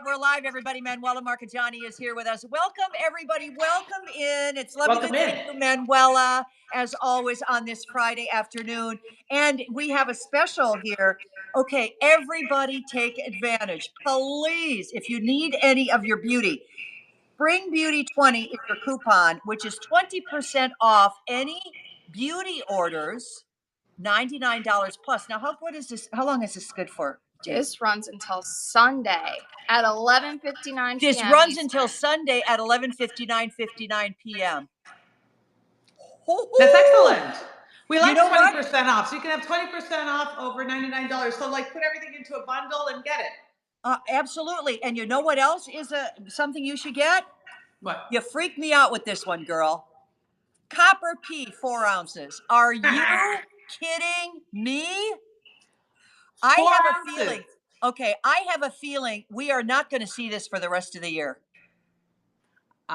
We're live, everybody. Manuela Marcheggiani is here with us. Welcome, everybody. Welcome in. It's lovely Welcome to see you, Manuela, as always on this Friday afternoon. And we have a special here. Okay, everybody take advantage. Please, if you need any of your beauty, Spring Beauty 20 is your coupon, which is 20% off any beauty orders, $99 plus. Now, what is this? How long is this good for? This runs until Sunday at 11:59 p.m. This runs until Sunday at 11:59 p.m. That's excellent. We like You know 20% off. So you can have 20% off over $99. So like put everything into a bundle and get it. Absolutely. And you know what else is something you should get? What? You freaked me out with this one, girl. Copper P, 4 ounces. Are you kidding me? I have a feeling. Okay, I have a feeling we are not going to see this for the rest of the year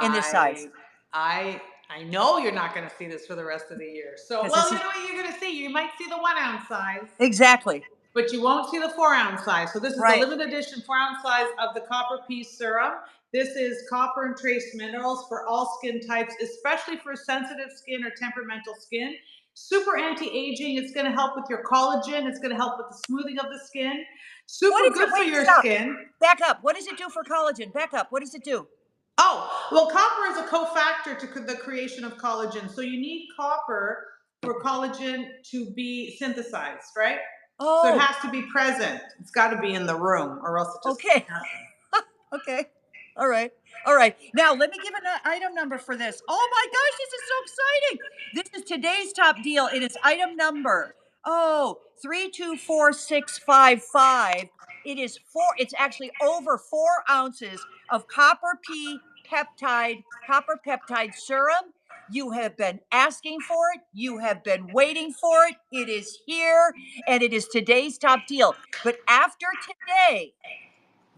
in this size. I know you're not going to see this for the rest of the year. So, well, you know what you're going to see? You might see the 1 ounce size. Exactly. But you won't see the 4 ounce size. So this is the limited edition 4 ounce size of the Copper P Serum. This is copper and trace minerals for all skin types, especially for sensitive skin or temperamental skin. Super anti-aging. It's going to help with your collagen. It's going to help with the smoothing of the skin. Super good for your skin. Back up. What does it do for collagen? Back up. What does it do? Oh, well, copper is a cofactor to the creation of collagen. So you need copper for collagen to be synthesized, right? Oh. So it has to be present. It's got to be in the room or else it just okay. Okay. All right. All right. Now, let me give an item number for this. Oh, my gosh, this is so exciting. This is today's top deal. It is item number, 324655. It is it's actually over 4 ounces of Copper Peptide Serum. You have been asking for it. You have been waiting for it. It is here, and it is today's top deal. But after today,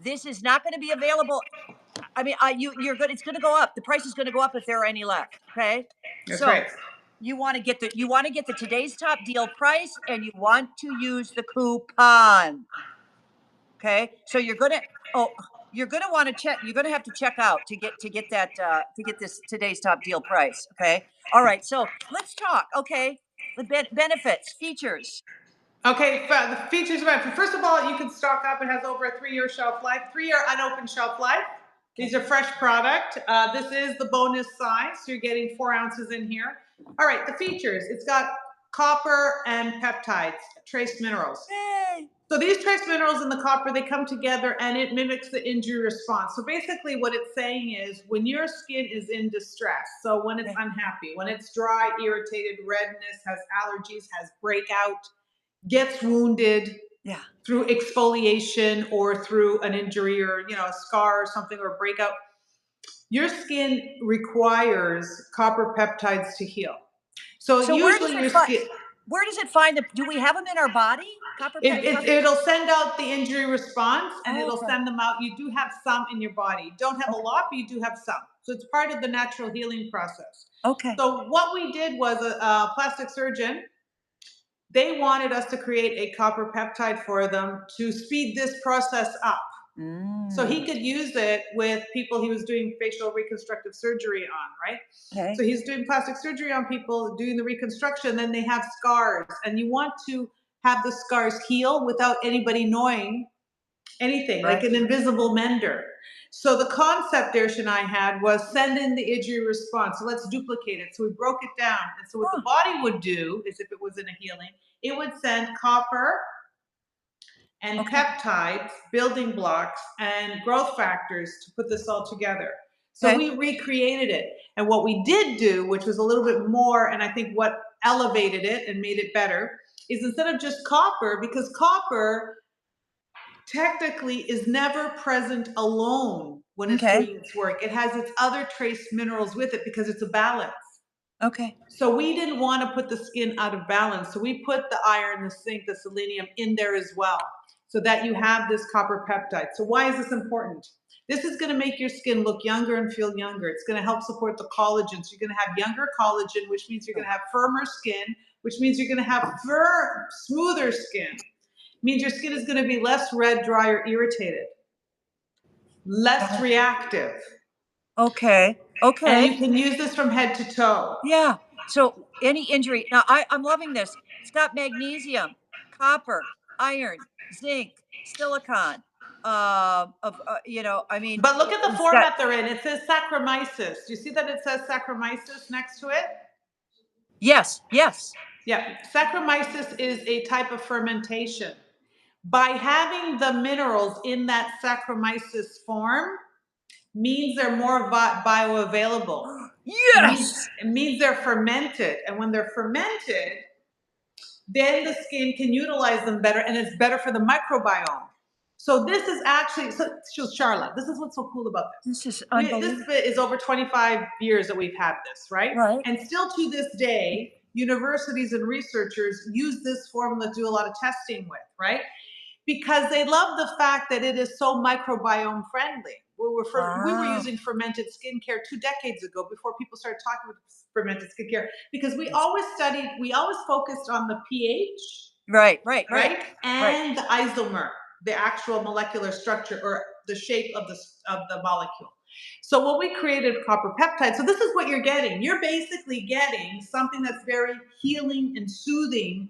this is not going to be available. I mean, it's going to go up. The price is going to go up if there are any left. Okay. That's right. You want to get the today's top deal price, and you want to use the coupon. Okay. So you're going to want to check. You're going to have to check out to get this today's top deal price. Okay. All right. So let's talk. Okay. The benefits, features. Okay, the features about first of all, you can stock up. It has over a 3-year shelf life, 3-year unopened shelf life. These are fresh product. This is the bonus size, so you're getting 4 ounces in here. All right, the features. It's got copper and peptides, trace minerals. Yay. So these trace minerals in the copper, they come together and it mimics the injury response. So basically what it's saying is when your skin is in distress, so when it's unhappy, when it's dry, irritated, redness, has allergies, has breakout, gets wounded through exfoliation or through an injury or a scar or something or a breakout, your skin requires copper peptides to heal. So usually your skin. Where does it find them? Do we have them in our body? Copper peptides? It'll send out the injury response and it'll send them out. You do have some in your body. You don't have a lot, but you do have some. So it's part of the natural healing process. Okay. So what we did was a plastic surgeon. They wanted us to create a copper peptide for them to speed this process up. So he could use it with people he was doing facial reconstructive surgery on, right? Okay. So he's doing plastic surgery on people, doing the reconstruction, then they have scars. And you want to have the scars heal without anybody knowing anything, like an invisible mender. So the concept there, Shania, had was send in the injury response. So let's duplicate it. So we broke it down. And so what the body would do is if it was in a healing, it would send copper and peptides, building blocks, and growth factors to put this all together. So we recreated it. And what we did do, which was a little bit more, and I think what elevated it and made it better, is instead of just copper, because copper technically is never present alone when it's doing its work. It has its other trace minerals with it because it's a balance. Okay. So we didn't want to put the skin out of balance. So we put the iron, the zinc, the selenium in there as well so that you have this copper peptide. So why is this important? This is going to make your skin look younger and feel younger. It's going to help support the collagen. So you're going to have younger collagen, which means you're going to have firmer skin, which means you're going to have smoother skin. It means your skin is going to be less red, dry, or irritated. less reactive. Okay. Okay. And you can use this from head to toe. Yeah. So any injury. Now I'm loving this. It's got magnesium, copper, iron, zinc, silicon. I mean, But look at the it's format they're in. It says Saccharomyces. Do you see that it says Saccharomyces next to it? Yes. Yes. Yeah. Saccharomyces is a type of fermentation. By having the minerals in that Saccharomyces form, means they're more bioavailable. Yes. It means they're fermented. And when they're fermented, then the skin can utilize them better, and it's better for the microbiome. So this is actually, so Charla, this is what's so cool about this. This is unbelievable. This is over 25 years that we've had this, right? Right. And still to this day, universities and researchers use this formula to do a lot of testing with, right? Because they love the fact that it is so microbiome friendly. We were using fermented skincare 2 decades ago before people started talking about fermented skincare, because we always focused on the pH. Right. And the isomer, the actual molecular structure or the shape of the molecule. So what we created, Copper Peptide. So this is what you're getting. You're basically getting something that's very healing and soothing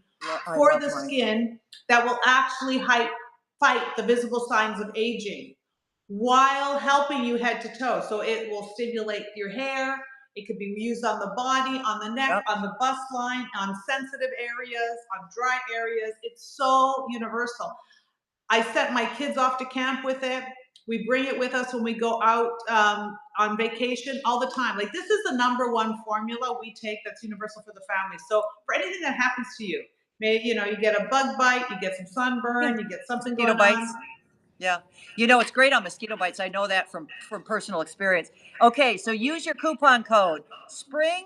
for the skin that will actually fight the visible signs of aging while helping you head to toe. So it will stimulate your hair. It could be used on the body, on the neck, on the bust line, on sensitive areas, on dry areas. It's so universal. I sent my kids off to camp with it. We bring it with us when we go out on vacation all the time. Like, this is the #1 formula we take that's universal for the family. So for anything that happens to you, maybe, you get a bug bite, you get some sunburn, you get something going on. Yeah. It's great on mosquito bites. I know that from personal experience. Okay. So use your coupon code Spring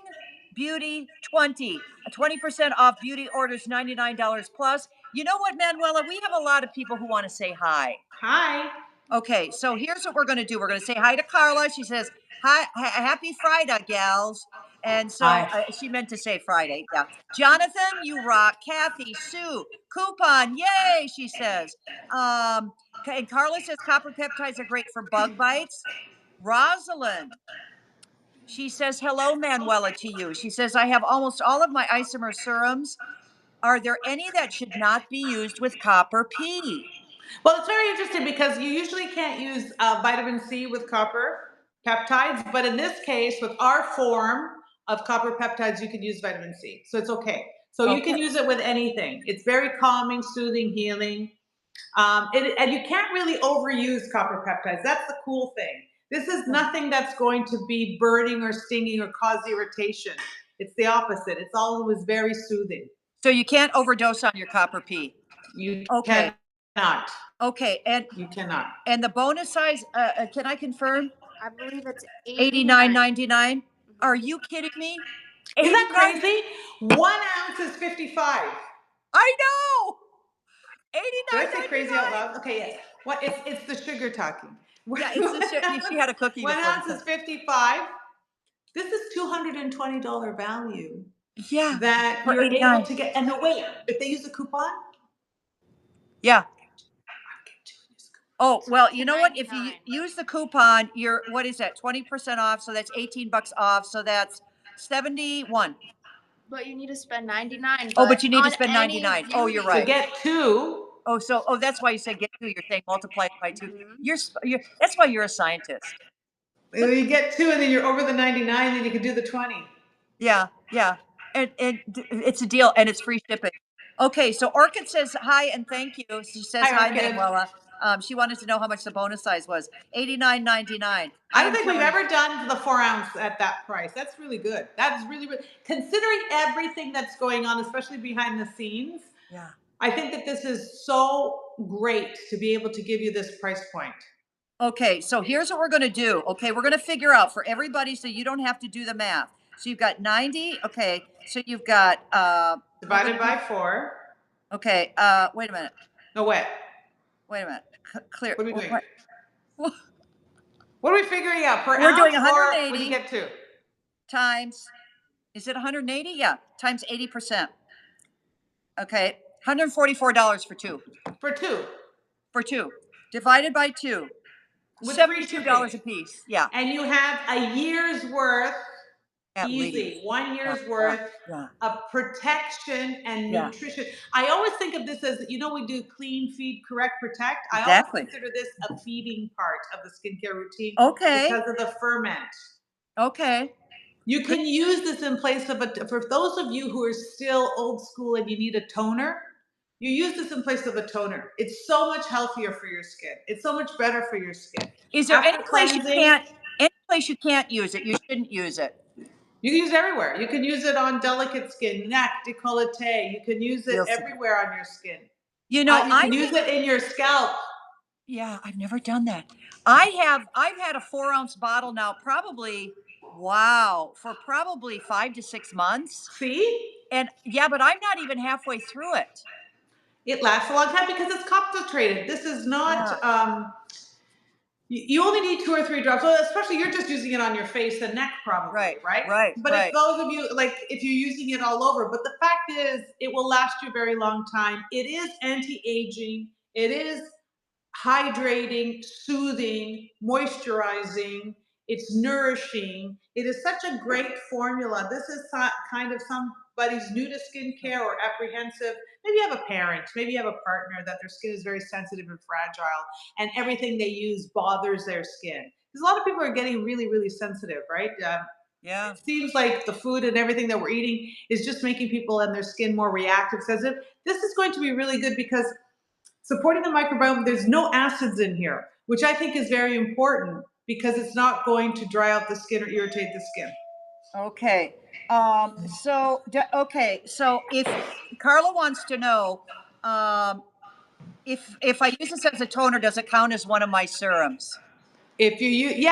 Beauty 20, 20% off beauty orders, $99 plus. You know what, Manuela? We have a lot of people who want to say hi. Hi. Okay. So here's what we're going to do. We're going to say hi to Carla. She says, hi, happy Friday, gals. And so she meant to say Friday. Yeah. Jonathan, you rock. Kathy, Sue, coupon. Yay. She says, and Carla says copper peptides are great for bug bites. Rosalind, she says, hello, Manuela, to you. She says, I have almost all of my Isomer serums. Are there any that should not be used with copper P? Well, it's very interesting because you usually can't use vitamin C with copper peptides, but in this case, with our form of copper peptides, you can use vitamin C. So it's okay. So you can use it with anything. It's very calming, soothing, healing. And you can't really overuse copper peptides. That's the cool thing. This is nothing that's going to be burning or stinging or cause irritation. It's the opposite. It's always very soothing. So you can't overdose on your copper P. You cannot. Okay, and you cannot. And the bonus size, can I confirm? I believe it's $89.99. Are you kidding me? Isn't that crazy? 1 ounce is $55. I know. $89.99. Did I say crazy out loud? Okay, yes. What? It's the sugar talking. Yeah, it's the sugar. She had a cookie. 1 ounce is $55. This is $220 value. Yeah. That you're able to get. And no, wait, if they use a coupon. Yeah. Oh, well, you know what? If you use the coupon, you're, what is that? 20% off. So that's $18 off. So that's 71. But you need to spend 99. Oh, but you need to spend 99. Oh, you're right. To get 2. Oh, that's why you say get 2. You're saying multiply it by 2. Mm-hmm. That's why you're a scientist. You get 2 and then you're over the 99, then you can do the 20. Yeah. And it's a deal, and it's free shipping. Okay, so Orchid says hi and thank you. She says hi, Manuela. She wanted to know how much the bonus size was. $89.99. I don't think we've ever done the 4 ounce at that price. That's really good. That's really, considering everything that's going on, especially behind the scenes. Yeah. I think that this is so great to be able to give you this price point. Okay, so here's what we're going to do. Okay, we're going to figure out for everybody so you don't have to do the math. So you've got 90. Okay, so you've got divided by 4. Okay, wait a minute. No, wait. Wait a minute. Clear. What are we doing? What are we figuring out? Per We're ounce, doing 180. What do you get to? Times, is it 180? Yeah, times 80%. Okay, $144 for 2. For 2. For 2. Divided by 2. with free $72 a shipping. piece. Yeah. And you have a year's worth, At easy, least. 1 year's Yeah, worth yeah. of protection and Yeah. nutrition. I always think of this as, we do clean, feed, correct, protect. I Exactly. always consider this a feeding part of the skincare routine Okay. because of the ferment. Okay. You can use this in place of for those of you who are still old school and you need a toner, you use this in place of a toner. It's so much healthier for your skin. It's so much better for your skin. Is there After any place cleansing, any place you can't use it? You shouldn't use it. you can use it everywhere. You can use it on delicate skin, neck, décolleté. You can use it everywhere on your skin. You know, you can use it in your scalp. Yeah, I've never done that. I've had a 4-ounce bottle now, probably, for probably 5 to 6 months. See? And yeah, but I'm not even halfway through it. It lasts a long time because it's concentrated. This is not, you only need 2 or 3 drops. Well, especially you're just using it on your face and neck probably, right? But if those of you, if you're using it all over, but the fact is it will last you a very long time. It is anti-aging. It is hydrating, soothing, moisturizing. It's nourishing. It is such a great formula. This is kind of somebody's new to skincare or apprehensive. Maybe you have a parent, maybe you have a partner that their skin is very sensitive and fragile and everything they use bothers their skin. Because a lot of people are getting really, really sensitive, right? Yeah. It seems like the food and everything that we're eating is just making people and their skin more reactive, sensitive. This is going to be really good because supporting the microbiome, there's no acids in here, which I think is very important because it's not going to dry out the skin or irritate the skin. Okay. So if Carla wants to know, if I use this as a toner, does it count as one of my serums? If you're using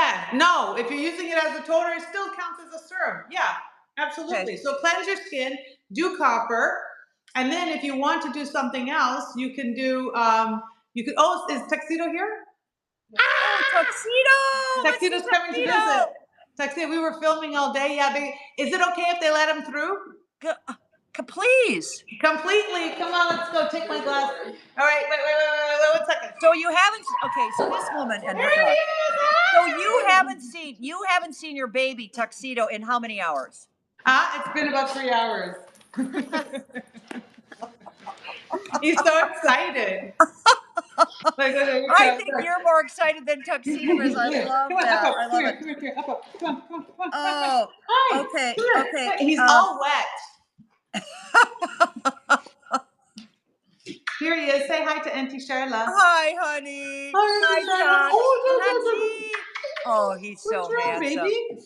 it as a toner, it still counts as a serum. Yeah, absolutely. Okay. So cleanse your skin, do copper, and then if you want to do something else, you can do, is Tuxedo here? Oh, Tuxedo! Tuxedo's coming to visit. Tuxedo, we were filming all day. Yeah, is it okay if they let him through? Please. Completely. Come on, let's go. Take my glass. All right, wait 1 second. So you haven't, so this woman and her dog. So you haven't seen your baby Tuxedo in how many hours? It's been about 3 hours. He's so excited. I think you're more excited than Tuxedo is. I love that. I love it. Come on. Oh, hi. Okay. He's all wet. Here he is. Say hi to Auntie Charla. Hi, honey. Hi, Oh, he's so handsome. Baby?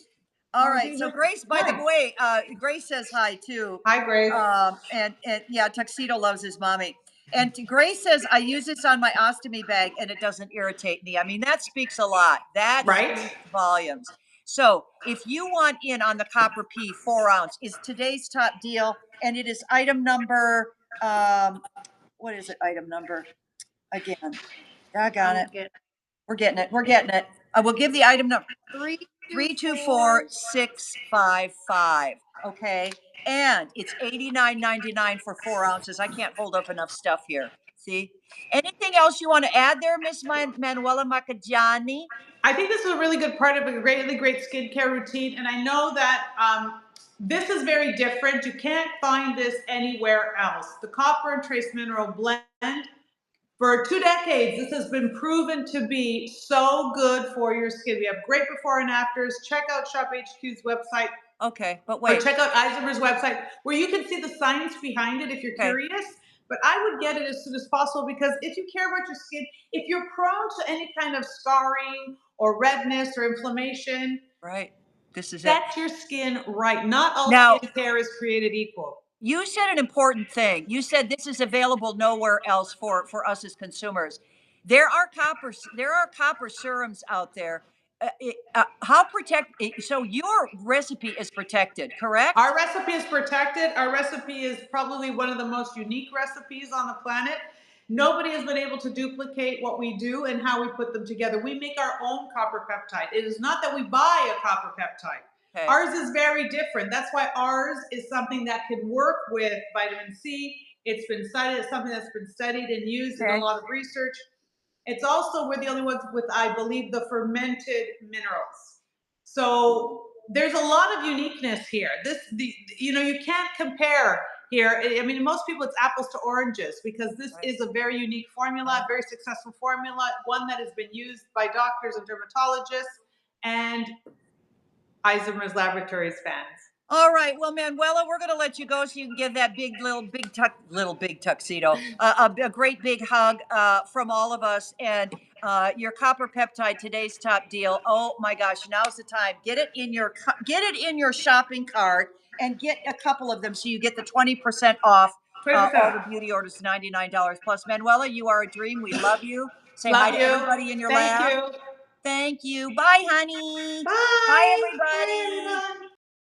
All right. So Grace, by the way, Grace says hi too. Hi, Grace. And yeah, Tuxedo loves his mommy. And Grace says, I use this on my ostomy bag and it doesn't irritate me. I mean, that speaks a lot. That speaks volumes. So if you want in on the Copper P 4-ounce is today's top deal. And it is item number, what is it? Item number again. I got it. We're getting it. I will give the item number 324655. Okay. And it's $89.99 for 4 ounces. I can't hold up enough stuff here. See? Anything else you want to add there, Miss Manuela Marcheggiani? I think this is a really good part of a really great skincare routine. And I know that this is very different. You can't find this anywhere else. The copper and trace mineral blend. For 2 decades, this has been proven to be so good for your skin. We have great before and afters. Check out Shop HQ's website. Okay, but wait. Or check out Isomers' website where you can see the science behind it if you're curious. But I would get it as soon as possible because if you care about your skin, if you're prone to any kind of scarring or redness or inflammation, this is set your skin right. Not all skincare is created equal. You said an important thing. You said this is available nowhere else for us as consumers. There are copper serums out there. So your recipe is protected, correct? Our recipe is protected. Our recipe is probably one of the most unique recipes on the planet. Nobody has been able to duplicate what we do and how we put them together. We make our own copper peptide. It is not that we buy a copper peptide. Okay. Ours is very different. That's why ours is something that can work with vitamin C. It's been studied. It's something that's been studied and used in a lot of research. It's also, we're the only ones with, I believe, the fermented minerals. So there's a lot of uniqueness here. You can't compare here. I mean, most people, it's apples to oranges, because this is a very unique formula, very successful formula, one that has been used by doctors and dermatologists and Isomers Laboratories fans. All right. Well, Manuela, we're going to let you go so you can give that big tuxedo, a great big hug from all of us. And your Copper Peptide, today's top deal. Oh my gosh, now's the time. Get it in your shopping cart and get a couple of them so you get the 20% off. All the beauty orders, $99 plus. Manuela, you are a dream. We love you. Say hi to everybody in your lab. Thank you. Thank you. Bye, honey. Bye. Bye, everybody. Bye, everyone.